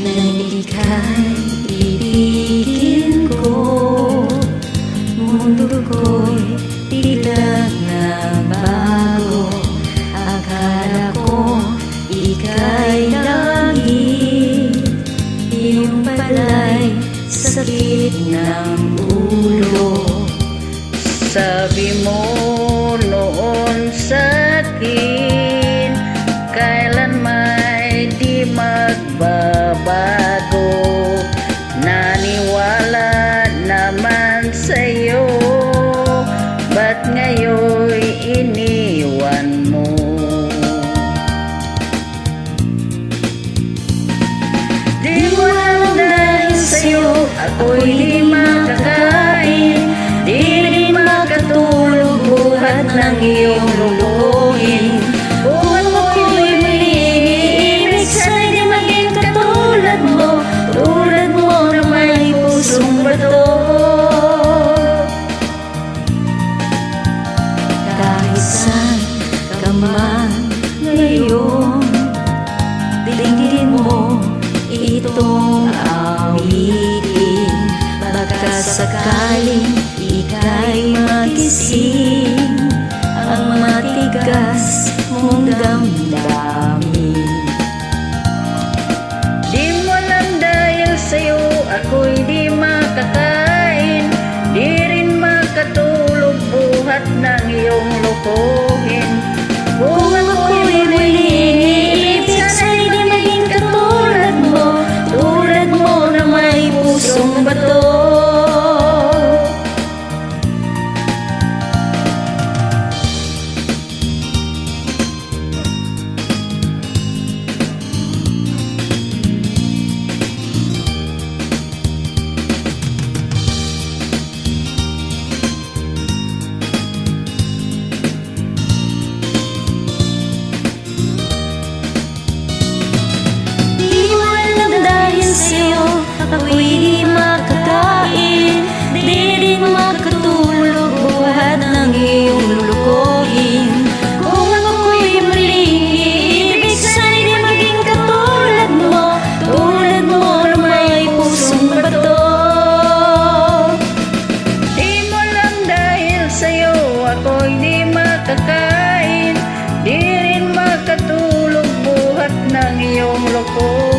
Nalikha't ibigin ko, mundo ko'y tila na bago. Akala ko ika'y langit, iyong pala'y sakit ng ulo. Sabi mo noon sa'kin, kailan may di magbabago. Naniwala naman sa'yo, ba't ngayon'y iniwan mo? Di mo lang dahil sa'yo, ako'y di makakain, di rin makatulog buhat ng iyong luluhin. Kung ako'y muling iibig, sana'y di maging katulad mo na may pusong bato. Kahit saan ka man ngayon, dinggin mo itong awitin. Baka sakaling ika'y magising ang matigas mong damdamin. Di mo lang dahil sa'yo, ako'y di makakain, di rin makatulog buhat ng iyong lokohin. Kung ako'y muling iibig, sana'y di maging katulad mo na may pusong bato. Ako'y di makakain, di rin makatulog buhat ng iyong lulukohin. Kung ako'y muling iibig, sana'y di maging katulad mo na may pusong bato. Di mo lang dahil sa'yo, ako'y di makakain, di rin makatulog buhat ng iyong lokohin.